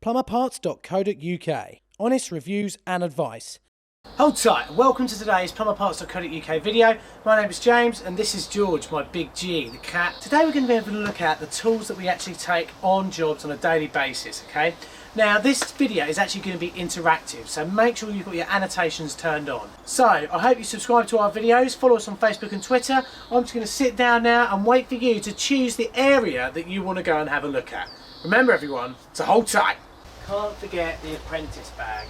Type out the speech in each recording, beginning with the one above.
plumberparts.co.uk. Honest reviews and advice. Hold tight, welcome to today's plumberparts.co.uk video. My name is James and this is George, my big G, the cat. Today we're going to be able to look at the tools that we actually take on jobs on a daily basis, okay? Now this video is actually going to be interactive, so make sure you've got your annotations turned on. So I hope you subscribe to our videos, follow us on Facebook and Twitter. I'm just going to sit down now and wait for you to choose the area that you want to go and have a look at. Remember everyone, to hold tight. Can't forget the apprentice bag.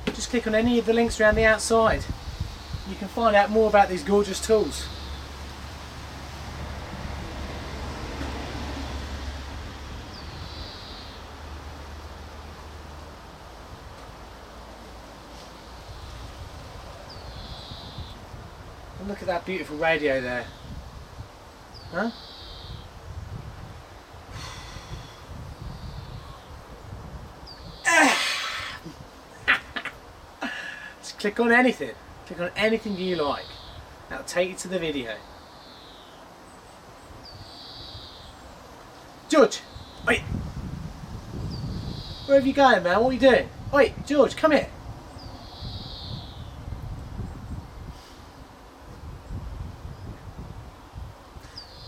Just click on any of the links around the outside. You can find out more about these gorgeous tools. And look at that beautiful radio there. Huh? Just click on anything. Click on anything you like. That'll take you to the video. George! Wait! Where have you going, man? What are you doing? Wait, George, come here.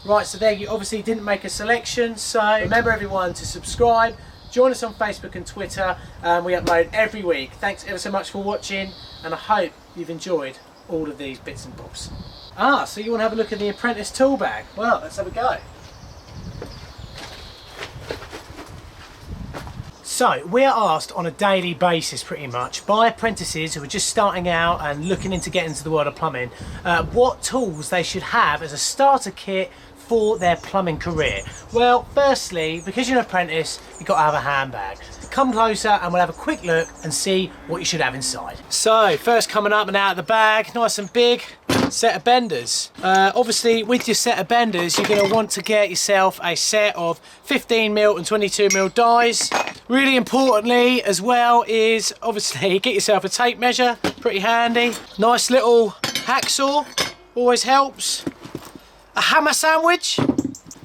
Right, so there you obviously didn't make a selection, so remember everyone to subscribe, join us on Facebook and Twitter, we upload every week. Thanks ever so much for watching, and I hope you've enjoyed all of these bits and bobs. So you want to have a look at the apprentice tool bag? Well, let's have a go. So we're asked on a daily basis pretty much by apprentices who are just starting out and looking into getting into the world of plumbing, what tools they should have as a starter kit for their plumbing career. Well, firstly, because you're an apprentice, you've got to have a handbag. Come closer and we'll have a quick look and see what you should have inside. So first coming up and out of the bag, nice and big, set of benders. Obviously with your set of benders you're going to want to get yourself a set of 15mm and 22mm dies. Really importantly as well is obviously get yourself a tape measure, pretty handy. Nice little hacksaw, always helps. A hammer sandwich.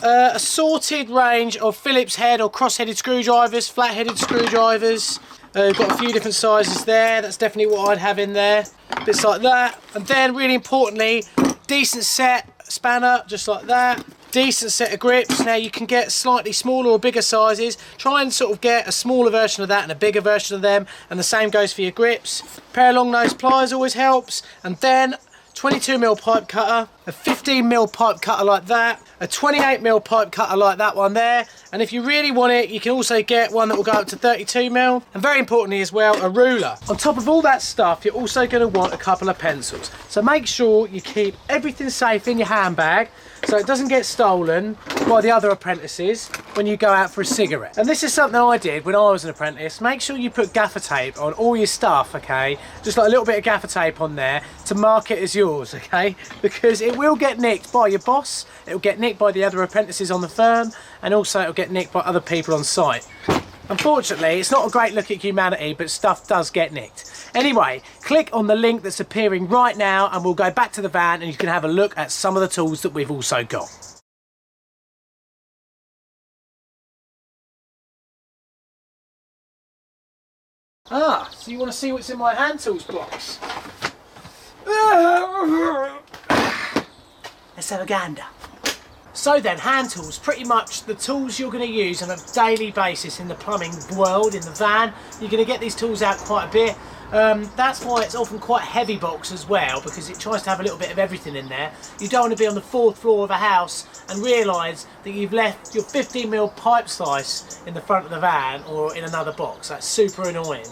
A sorted range of Phillips head or cross-headed screwdrivers, flat-headed screwdrivers. We've got a few different sizes there. That's definitely what I'd have in there. Bits like that. And then really importantly, decent set spanner, just like that. Decent set of grips. Now you can get slightly smaller or bigger sizes. Try and sort of get a smaller version of that and a bigger version of them. And the same goes for your grips. A pair of long nose pliers always helps. And then 22mm pipe cutter, a 15mm pipe cutter like that, a 28mm pipe cutter like that one there, and if you really want it you can also get one that will go up to 32mm, and very importantly as well, a ruler. On top of all that stuff you're also going to want a couple of pencils, so make sure you keep everything safe in your handbag so it doesn't get stolen by the other apprentices when you go out for a cigarette. And this is something I did when I was an apprentice. Make sure you put gaffer tape on all your stuff, okay? Just like a little bit of gaffer tape on there to mark it as yours, okay? Because it will get nicked by your boss, it will get nicked by the other apprentices on the firm, and also it will get nicked by other people on site. Unfortunately, it's not a great look at humanity, but stuff does get nicked. Anyway, click on the link that's appearing right now and we'll go back to the van and you can have a look at some of the tools that we've also got. So you want to see what's in my hand tools box? Let's have a gander. So then, hand tools, pretty much the tools you're going to use on a daily basis in the plumbing world, in the van. You're going to get these tools out quite a bit. That's why it's often quite a heavy box as well, because it tries to have a little bit of everything in there. You don't want to be on the 4th floor of a house and realise that you've left your 15mm pipe slice in the front of the van or in another box. That's super annoying.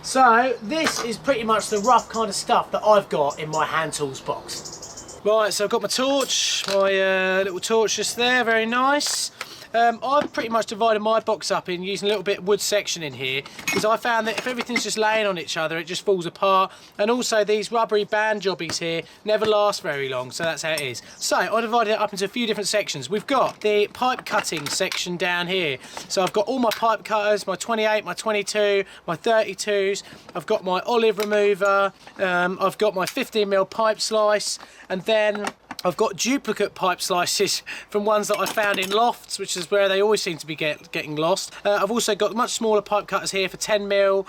So this is pretty much the rough kind of stuff that I've got in my hand tools box. Right, so I've got my torch, my little torch just there, very nice. I've pretty much divided my box up in using a little bit of wood section in here, because I found that if everything's just laying on each other it just falls apart, and also these rubbery band jobbies here never last very long, so that's how it is. So I divided it up into a few different sections. We've got the pipe cutting section down here, so I've got all my pipe cutters, my 28, my 22, my 32s, I've got my olive remover, I've got my 15mm pipe slice, and then I've got duplicate pipe slices from ones that I found in lofts, which is where they always seem to be getting lost. I've also got much smaller pipe cutters here for 10mm,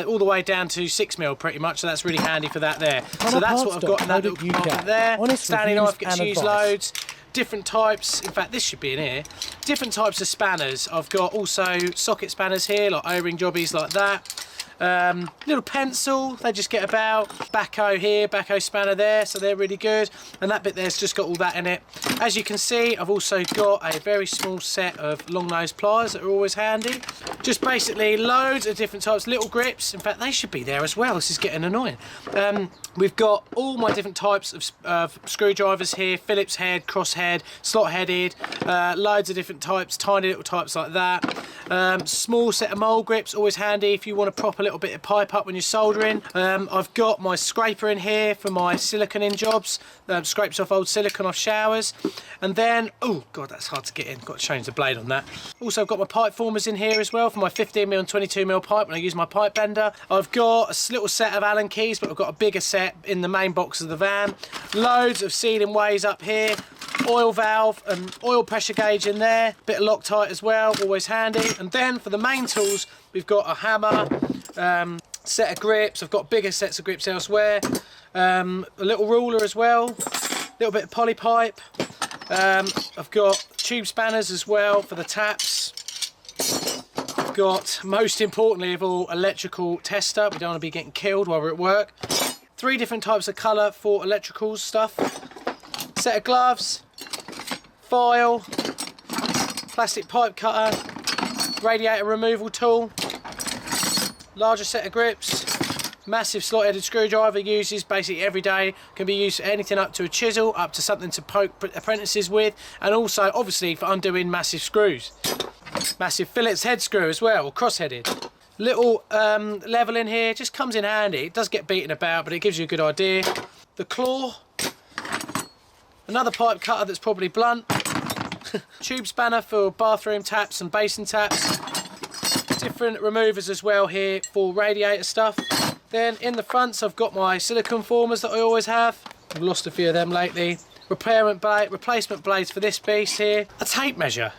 all the way down to 6mm pretty much, so that's really handy for that there. So that's what I've got in that little compartment there. Stanley knife, get to use loads. Different types, in fact this should be in here, different types of spanners. I've got also socket spanners here, like O-ring jobbies like that. Little pencil, they just get about. Backhoe here, backhoe spanner there, so they're really good. And that bit there's just got all that in it. As you can see, I've also got a very small set of long nose pliers that are always handy. Just basically loads of different types, little grips. In fact, they should be there as well. This is getting annoying. We've got all my different types of screwdrivers here, Phillips head, cross head, slot headed, loads of different types, tiny little types like that. Small set of mole grips, always handy if you want to prop a little bit of pipe up when you're soldering. I've got my scraper in here for my silicone in jobs, scrapes off old silicone off showers. And then, oh god, that's hard to get in, got to change the blade on that. Also I've got my pipe formers in here as well for my 15mm and 22mm pipe when I use my pipe bender. I've got a little set of Allen keys, but I've got a bigger set in the main box of the van. Loads of sealing ways up here, oil valve and oil pressure gauge in there, bit of Loctite as well, always handy. And then for the main tools, we've got a hammer, set of grips. I've got bigger sets of grips elsewhere, a little ruler as well, a little bit of poly pipe. I've got tube spanners as well for the taps. I've got, most importantly of all, electrical tester. We don't want to be getting killed while we're at work. 3 different types of colour for electrical stuff. Set of gloves, file, plastic pipe cutter, radiator removal tool, larger set of grips, massive slot-headed screwdriver, uses basically every day, can be used for anything up to a chisel, up to something to poke apprentices with, and also obviously for undoing massive screws. Massive Phillips head screw as well, or cross-headed. Little level in here, just comes in handy. It does get beaten about, but it gives you a good idea. The claw, another pipe cutter that's probably blunt, tube spanner for bathroom taps and basin taps, different removers as well here for radiator stuff. Then in the fronts I've got my silicone formers that I always have. I've lost a few of them lately. Replacement blades for this beast here. A tape measure.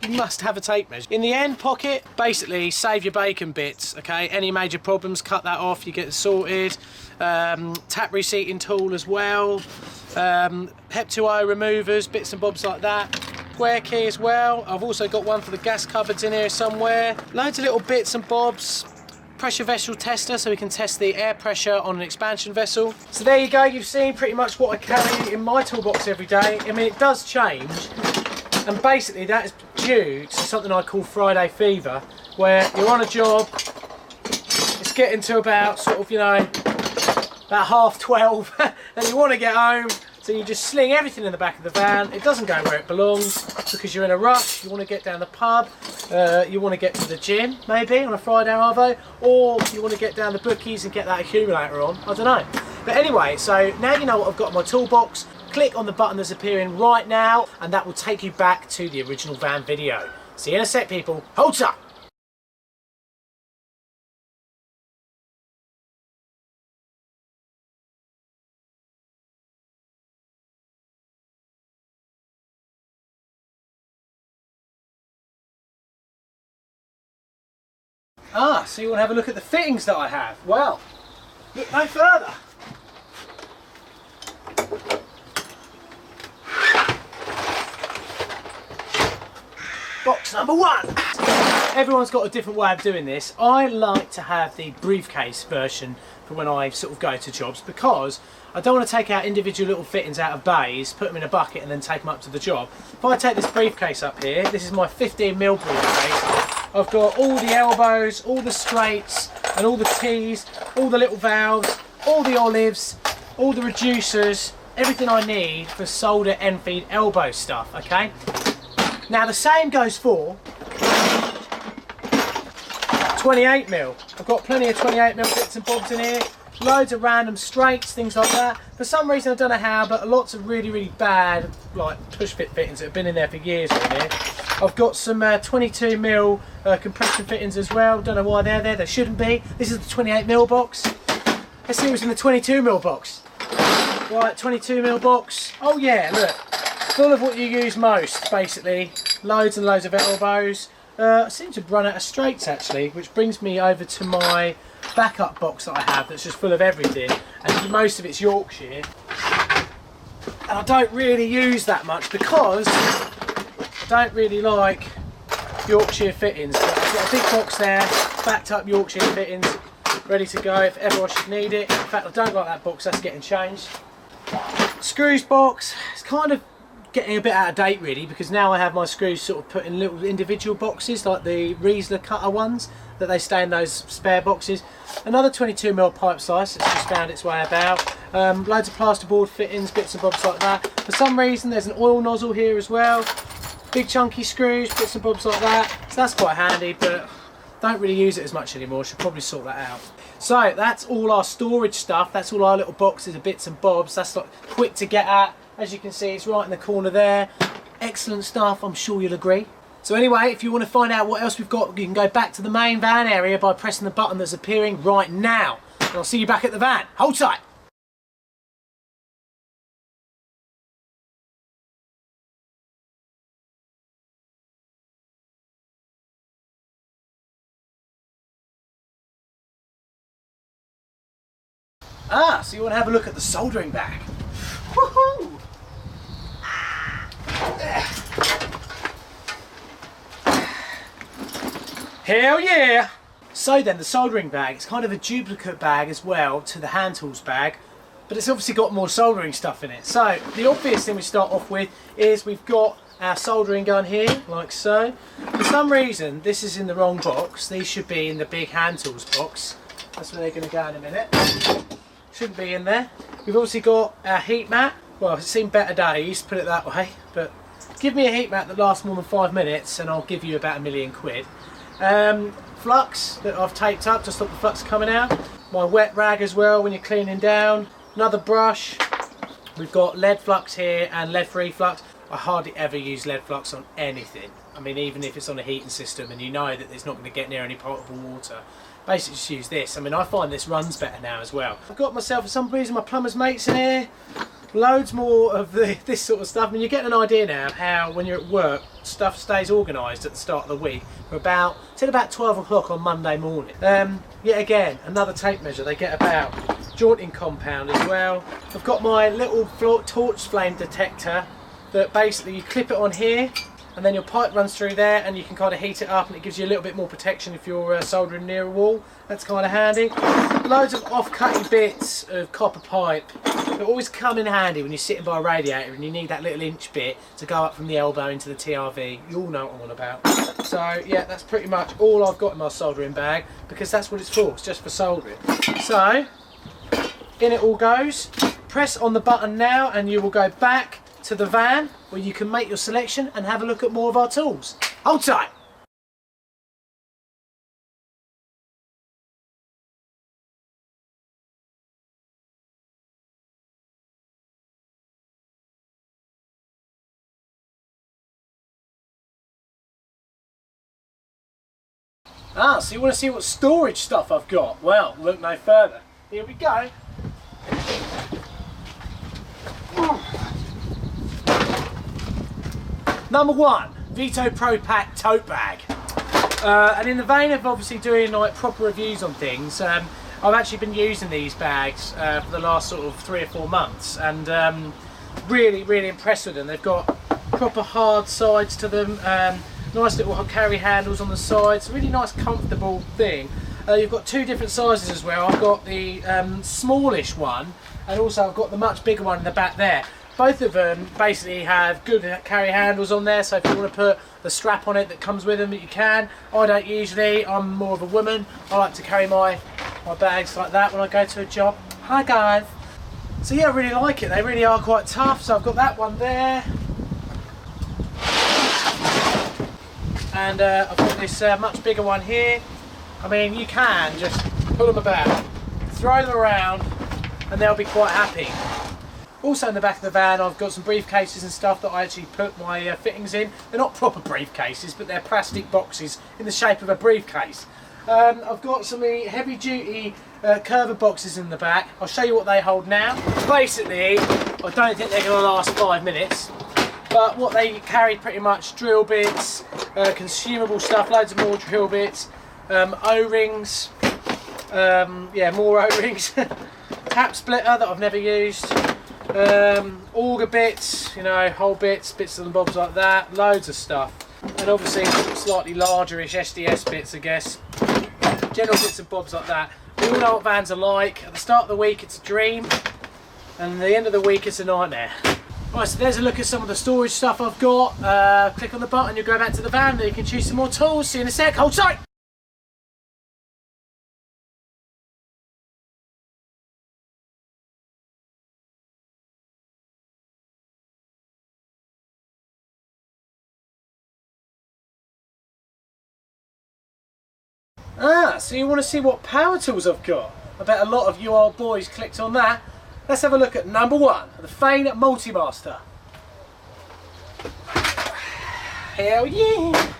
You must have a tape measure. In the end pocket, basically save your bacon bits, okay? Any major problems, cut that off, you get it sorted. Tap reseating tool as well. Hep 2O removers, bits and bobs like that. Square key as well. I've also got one for the gas cupboards in here somewhere. Loads of little bits and bobs. Pressure vessel tester, so we can test the air pressure on an expansion vessel. So there you go, you've seen pretty much what I carry in my toolbox every day. I mean, it does change. And basically that is due to something I call Friday fever, where you're on a job, it's getting to about sort of, you know, about 12:30, and you want to get home, so you just sling everything in the back of the van. It doesn't go where it belongs because you're in a rush, you want to get down the pub, you want to get to the gym maybe on a Friday arvo, or you want to get down the bookies and get that accumulator on, I don't know. But anyway, so now you know what I've got in my toolbox. Click on the button that's appearing right now and that will take you back to the original van video. See you in a sec, people. Hold up! Ah, so you want to have a look at the fittings that I have. Well, look no further. Box number 1. Everyone's got a different way of doing this. I like to have the briefcase version for when I sort of go to jobs, because I don't want to take out individual little fittings out of bays, put them in a bucket and then take them up to the job. If I take this briefcase up here, this is my 15mm briefcase. I've got all the elbows, all the straights and all the T's, all the little valves, all the olives, all the reducers, everything I need for solder end feed elbow stuff, okay? Now the same goes for 28mm. I've got plenty of 28mm bits and bobs in here, loads of random straights, things like that. For some reason, I don't know how, but lots of really bad like push fit fittings that have been in there for years in here. I've got some 22mm compression fittings as well. Don't know why they're there, they shouldn't be. This is the 28mm box. Let's see what's in the 22mm box. Right, 22mm box. Oh yeah, look, full of what you use most, basically. Loads and loads of elbows. I seem to have run out of straights actually, which brings me over to my backup box that I have that's just full of everything, and most of it's Yorkshire. And I don't really use that much because I don't really like Yorkshire fittings. But I've got a big box there, backed up Yorkshire fittings, ready to go if ever I should need it. In fact, I don't like that box, that's getting changed. Screws box, it's kind of getting a bit out of date really, because now I have my screws sort of put in little individual boxes like the Riesler cutter ones, that they stay in those spare boxes. Another 22mm pipe slice that's just found its way about. Loads of plasterboard fittings, bits and bobs like that. For some reason there's an oil nozzle here as well. Big chunky screws, bits and bobs like that. So that's quite handy, but don't really use it as much anymore. Should probably sort that out. So that's all our storage stuff. That's all our little boxes of bits and bobs. That's like quick to get at. As you can see, it's right in the corner there. Excellent stuff, I'm sure you'll agree. So anyway, if you want to find out what else we've got, you can go back to the main van area by pressing the button that's appearing right now. And I'll see you back at the van. Hold tight. Ah, so you want to have a look at the soldering bag. Woohoo! Hell yeah! So then, the soldering bag, it's kind of a duplicate bag as well to the hand tools bag, but it's obviously got more soldering stuff in it. So the obvious thing we start off with is we've got our soldering gun here, like so. For some reason, this is in the wrong box. These should be in the big hand tools box. That's where they're going to go in a minute. Shouldn't be in there. We've obviously got our heat mat. Well, it's seen better days, put it that way, but give me a heat mat that lasts more than 5 minutes and I'll give you about £1,000,000. Flux that I've taped up to stop the flux coming out. My wet rag as well when you're cleaning down. Another brush. We've got lead flux here and lead free flux. I hardly ever use lead flux on anything. I mean, even if it's on a heating system and you know that it's not going to get near any potable water. Basically just use this. I mean, I find this runs better now as well. I've got myself, for some reason, my plumber's mates in here. Loads more of this sort of stuff. I mean, you're getting an idea now of how, when you're at work, stuff stays organised at the start of the week for till about 12 o'clock on Monday morning. Yet again, another tape measure they get about. Jointing compound as well. I've got my little torch flame detector that basically you clip it on here and then your pipe runs through there and you can kind of heat it up and it gives you a little bit more protection if you're soldering near a wall. That's kind of handy. Loads of off-cutty bits of copper pipe that always come in handy when you're sitting by a radiator and you need that little inch bit to go up from the elbow into the TRV. You all know what I'm on about. So yeah, that's pretty much all I've got in my soldering bag because that's what it's for. It's just for soldering. So in it all goes. Press on the button now and you will go back to the van where you can make your selection and have a look at more of our tools. Hold tight. Ah, so you want to see what storage stuff I've got? Well, look no further. Here we go. Number one, Vito Pro Pack tote bag. And in the vein of obviously doing like proper reviews on things, I've actually been using these bags for the last sort of 3 or 4 months, and really impressed with them. They've got proper hard sides to them, nice little carry handles on the sides, really nice comfortable thing. You've got 2 different sizes as well. I've got the smallish one and also I've got the much bigger one in the back there. Both of them basically have good carry handles on there, so if you want to put the strap on it that comes with them, you can. I don't usually, I'm more of a woman. I like to carry my bags like that when I go to a job. Hi guys. So yeah, I really like it. They really are quite tough. So I've got that one there. And I've got this much bigger one here. I mean, you can just pull them about, throw them around, and they'll be quite happy. Also in the back of the van I've got some briefcases and stuff that I actually put my fittings in. They're not proper briefcases, but they're plastic boxes in the shape of a briefcase. I've got some heavy duty curver boxes in the back. I'll show you what they hold now. Basically, I don't think they're going to last 5 minutes, but what they carry pretty much drill bits, consumable stuff, loads of more drill bits, O-rings, yeah, more O-rings, tap splitter that I've never used, auger bits, you know, hole bits, bits and bobs like that, loads of stuff. And obviously slightly larger-ish SDS bits, I guess. General bits and bobs like that. We all know what vans are like. At the start of the week it's a dream, and at the end of the week it's a nightmare. Right, so there's a look at some of the storage stuff I've got. Click on the button, you'll go back to the van, then you can choose some more tools. See you in a sec, hold tight! So you want to see what power tools I've got? I bet a lot of you old boys clicked on that. Let's have a look at number 1, the Xtend Multimaster. Hell yeah!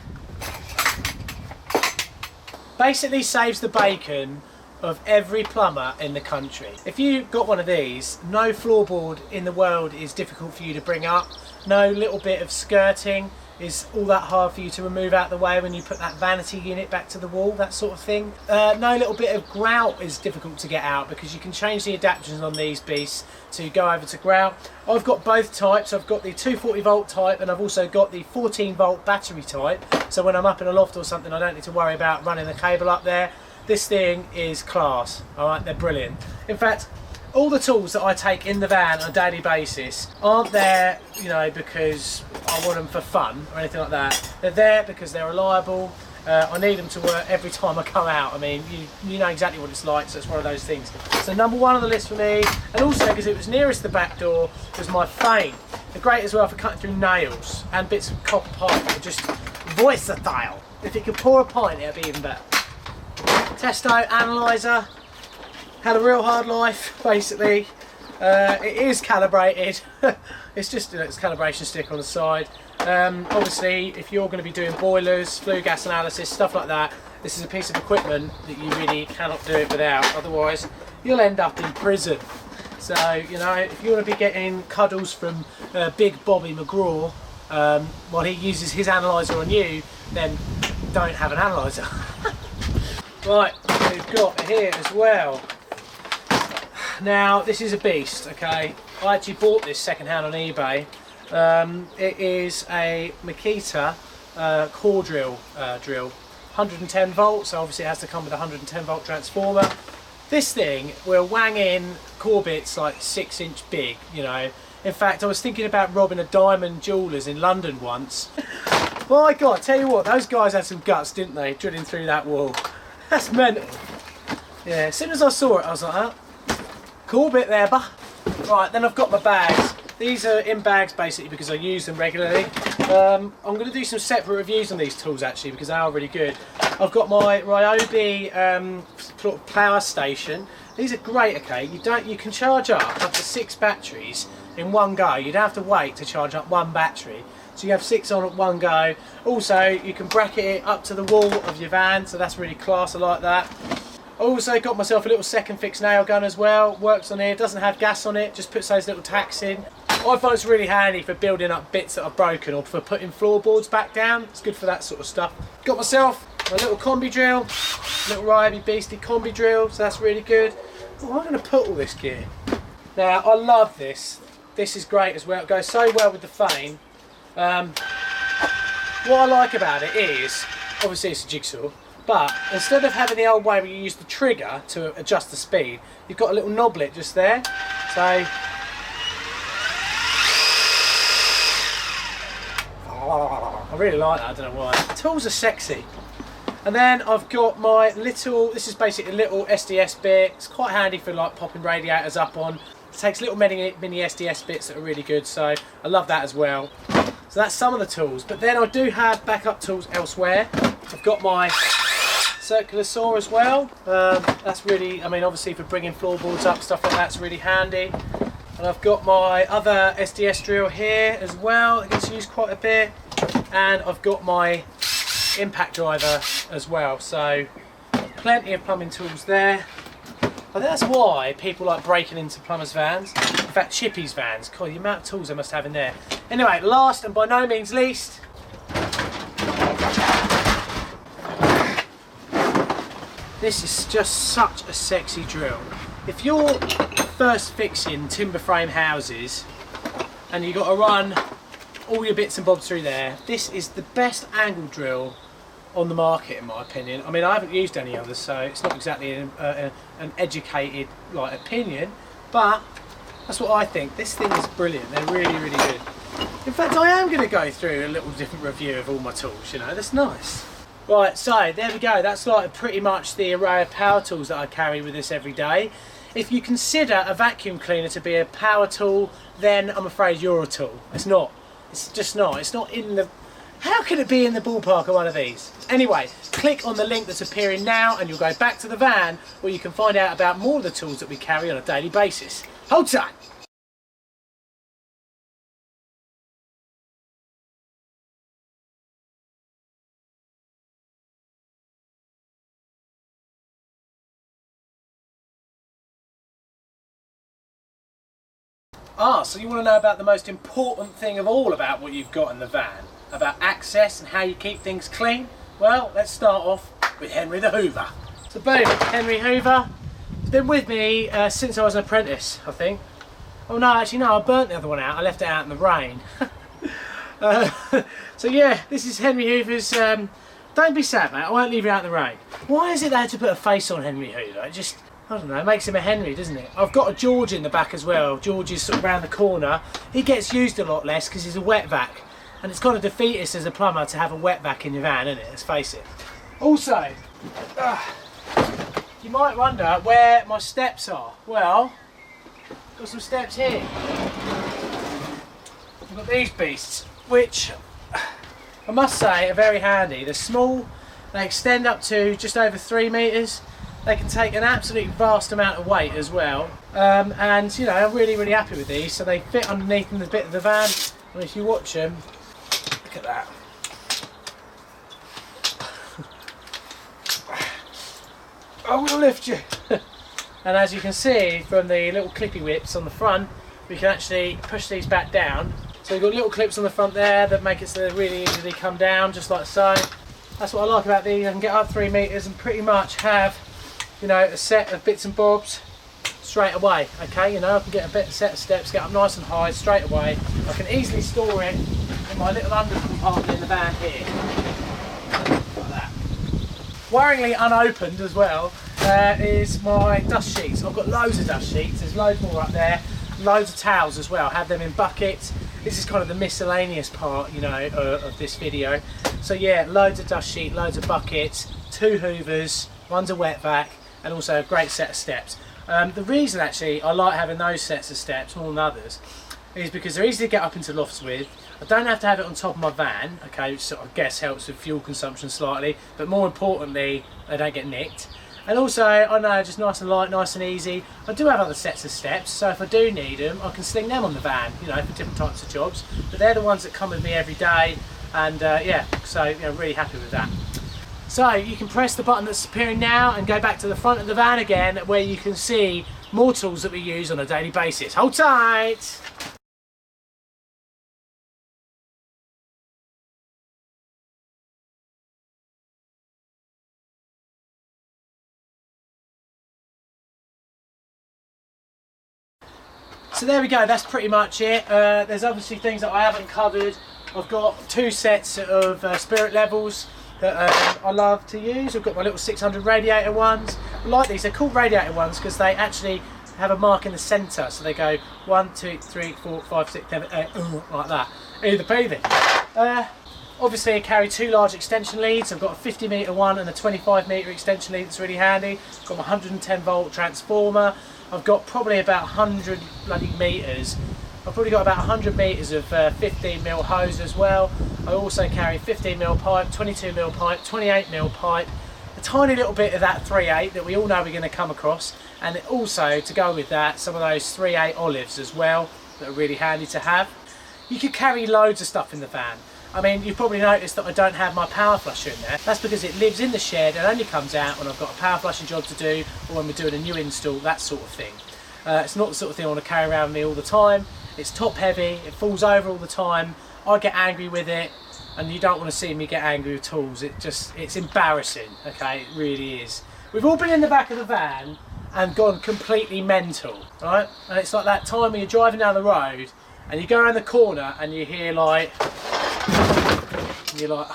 Basically saves the bacon of every plumber in the country. If you got one of these, no floorboard in the world is difficult for you to bring up. No little bit of skirting is all that hard for you to remove out the way when you put that vanity unit back to the wall, that sort of thing. No little bit of grout is difficult to get out because you can change the adaptations on these beasts to go over to grout. I've got both types. I've got the 240 volt type and I've also got the 14 volt battery type. So when I'm up in a loft or something, I don't need to worry about running the cable up there. This thing is class, alright, they're brilliant. In fact, all the tools that I take in the van on a daily basis aren't there, you know, because I want them for fun or anything like that. They're there because they're reliable. I need them to work every time I come out. I mean, you know exactly what it's like, so it's one of those things. So number 1 on the list for me, and also because it was nearest the back door, was my Xtend. They're great as well for cutting through nails and bits of copper pipe. They're just versatile. If it could pour a pint, it'd be even better. Testo analyzer. Had a real hard life, basically. It is calibrated. It's just its calibration stick on the side. Obviously, if you're going to be doing boilers, flue gas analysis, stuff like that, this is a piece of equipment that you really cannot do it without. Otherwise, you'll end up in prison. So, you know, if you want to be getting cuddles from Big Bobby McGraw while he uses his analyzer on you, then don't have an analyzer. Right, we've got here as well. Now this is a beast, okay. I actually bought this second hand on eBay. It is a Makita core drill, 110 volts, so obviously it has to come with a 110 volt transformer. This thing will wang in core bits like 6-inch big, you know. In fact, I was thinking about robbing a diamond jewellers in London once. My God, tell you what, those guys had some guts, didn't they, drilling through that wall. That's mental. Yeah, as soon as I saw it, I was like, oh, cool bit there, bah. Right, then I've got my bags. These are in bags basically because I use them regularly. I'm going to do some separate reviews on these tools actually because they are really good. I've got my Ryobi power station. These are great, okay. You can charge up to 6 batteries in one go. You don't have to wait to charge up one battery. So you have 6 on at one go. Also, you can bracket it up to the wall of your van, so that's really class, I like that. I also got myself a little second fix nail gun as well. Works on here, doesn't have gas on it, just puts those little tacks in. I find it's really handy for building up bits that are broken or for putting floorboards back down. It's good for that sort of stuff. Got myself a little combi drill, little Ryobi Beastie combi drill, so that's really good. Oh, I'm going to put all this gear. Now, I love this. This is great as well. It goes so well with the Xtend. What I like about it is, obviously it's a jigsaw, but instead of having the old way where you use the trigger to adjust the speed, you've got a little knoblet just there. So, I really like that, I don't know why. The tools are sexy. And then I've got my little, this is basically a little SDS bit. It's quite handy for like popping radiators up on. It takes little mini SDS bits that are really good, so I love that as well. So that's some of the tools, but then I do have backup tools elsewhere. I've got my circular saw as well. That's really, I mean, obviously for bringing floorboards up, stuff like that's really handy. And I've got my other SDS drill here as well. It gets used quite a bit. And I've got my impact driver as well. So plenty of plumbing tools there. I think that's why people like breaking into plumbers' vans. In fact, Chippy's vans. God, the amount of tools they must have in there. Anyway, last and by no means least, this is just such a sexy drill. If you're first fixing timber frame houses and you've got to run all your bits and bobs through there, this is the best angle drill on the market, in my opinion. I mean, I haven't used any others, so it's not exactly an educated opinion, but that's what I think. This thing is brilliant. They're really, really good. In fact, I am going to go through a little different review of all my tools, you know, that's nice. Right, so there we go. That's like pretty much the array of power tools that I carry with us every day. If you consider a vacuum cleaner to be a power tool, then I'm afraid you're a tool. It's not. It's just not. It's not in the... How can it be in the ballpark of one of these? Anyway, click on the link that's appearing now and you'll go back to the van where you can find out about more of the tools that we carry on a daily basis. Hold tight! So you want to know about the most important thing of all about what you've got in the van? About access and how you keep things clean? Well, let's start off with Henry the Hoover. So boom, Henry Hoover. He's been with me since I was an apprentice, I think. Oh no, actually no, I burnt the other one out. I left it out in the rain. So yeah, this is Henry Hoover's... don't be sad, mate. I won't leave you out in the rain. Why is it they had to put a face on Henry Hoover? It just... I don't know, it makes him a Henry, doesn't it? I've got a George in the back as well. George is sort of round the corner. He gets used a lot less because he's a wet vac. And it's kind of defeatist as a plumber to have a wet vac in your van, isn't it? Let's face it. Also, you might wonder where my steps are. Well, I've got some steps here. I've got these beasts, which I must say are very handy. They're small, they extend up to just over 3 metres. They can take an absolute vast amount of weight as well, and you know, I'm really, really happy with these. So they fit underneath in the bit of the van, and if you watch them, look at that. I will lift you. And as you can see from the little clippy whips on the front, we can actually push these back down. So we've got little clips on the front there that make it so they really easily come down, just like so. That's what I like about these. I can get up 3 metres and pretty much have, you know, a set of bits and bobs straight away. Okay, you know, I can get a set of steps, get up nice and high straight away. I can easily store it in my little under compartment in the van here, like that. Worryingly unopened as well is my dust sheets. I've got loads of dust sheets. There's loads more up there. Loads of towels as well. Have them in buckets. This is kind of the miscellaneous part, you know, of this video. So yeah, loads of dust sheet, loads of buckets, 2 hoovers, one's a wet vac, and also a great set of steps. The reason actually I like having those sets of steps more than others is because they're easy to get up into lofts with. I don't have to have it on top of my van, okay, which sort of, I guess helps with fuel consumption slightly, but more importantly, they don't get nicked. And also, I know, just nice and light, nice and easy. I do have other sets of steps, so if I do need them, I can sling them on the van, you know, for different types of jobs. But they're the ones that come with me every day, and yeah, so, you know, really happy with that. So you can press the button that's appearing now and go back to the front of the van again, where you can see more tools that we use on a daily basis. Hold tight! So there we go, that's pretty much it. There's obviously things that I haven't covered. I've got 2 sets of spirit levels that I love to use. I've got my little 600 radiator ones. I like these, they're called radiator ones because they actually have a mark in the centre. So they go 1, 2, 3, 4, 5, 6, 7, 8, like that. Either peasy. Obviously I carry 2 large extension leads. I've got a 50 metre one and a 25 metre extension lead that's really handy. I've got my 110 volt transformer. I've got probably about 100 bloody metres. I've probably got about 100 metres of 15mm hose as well. I also carry 15mm pipe, 22mm pipe, 28mm pipe, a tiny little bit of that 3/8 that we all know we're going to come across, and also to go with that some of those 3/8 olives as well that are really handy to have. You could carry loads of stuff in the van. I mean, you've probably noticed that I don't have my power flusher in there. That's because it lives in the shed and only comes out when I've got a power flushing job to do, or when we're doing a new install, that sort of thing. It's not the sort of thing I want to carry around with me all the time. It's top heavy, it falls over all the time. I get angry with it, and you don't want to see me get angry with tools. It's embarrassing, okay, it really is. We've all been in the back of the van and gone completely mental, right? And it's like that time when you're driving down the road and you go around the corner and you hear like, and you're like,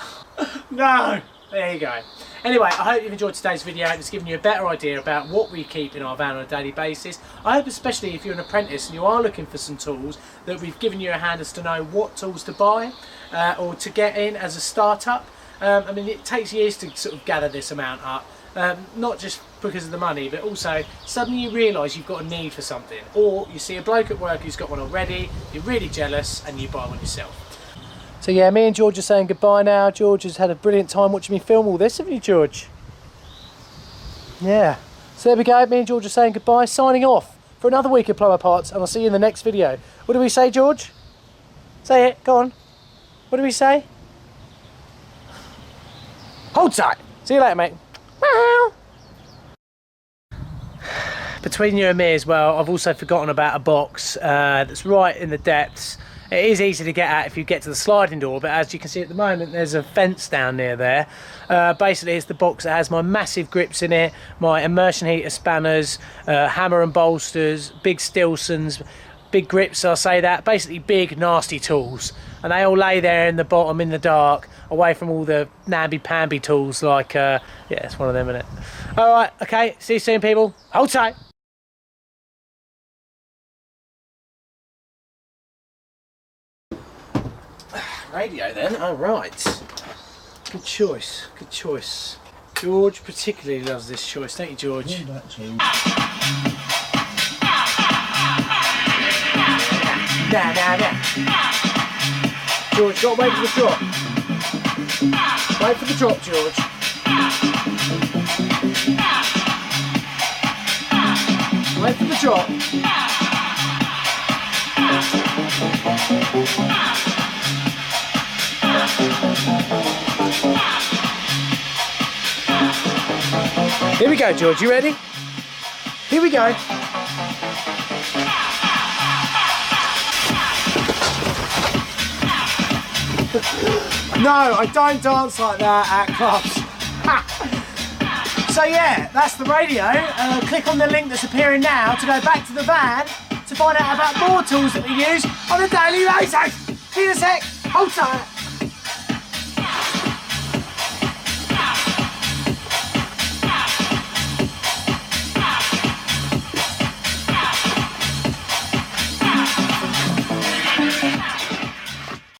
no, there you go. Anyway, I hope you've enjoyed today's video. It's given you a better idea about what we keep in our van on a daily basis. I hope especially if you're an apprentice and you are looking for some tools, that we've given you a hand as to know what tools to buy or to get in as a startup. I mean, it takes years to sort of gather this amount up, not just because of the money, but also suddenly you realise you've got a need for something, or you see a bloke at work who's got one already, you're really jealous and you buy one yourself. So yeah, me and George are saying goodbye now. George has had a brilliant time watching me film all this, haven't you, George? Yeah. So there we go, me and George are saying goodbye, signing off for another week of Plumber Parts, and I'll see you in the next video. What do we say, George? Say it, go on. What do we say? Hold tight. See you later, mate. Between you and me as well, I've also forgotten about a box that's right in the depths. It is easy to get at if you get to the sliding door, but as you can see at the moment, there's a fence down near there. Basically, it's the box that has my massive grips in it, my immersion heater spanners, hammer and bolsters, big Stilsons, big grips, I'll say that. Basically, big, nasty tools. And they all lay there in the bottom in the dark, away from all the namby-pamby tools like, yeah, it's one of them, isn't it? All right, okay, see you soon, people. Hold tight. Radio then, all right. Good choice, good choice. George particularly loves this choice, don't you, George? Yeah, actually. Nah. George, got to wait for the drop. Wait for the drop, George. Wait for the drop. Here we go, George, you ready? Here we go. No, I don't dance like that at clubs. So yeah, that's the radio. Click on the link that's appearing now to go back to the van to find out about more tools that we use on a daily basis. See you in a sec. Hold tight.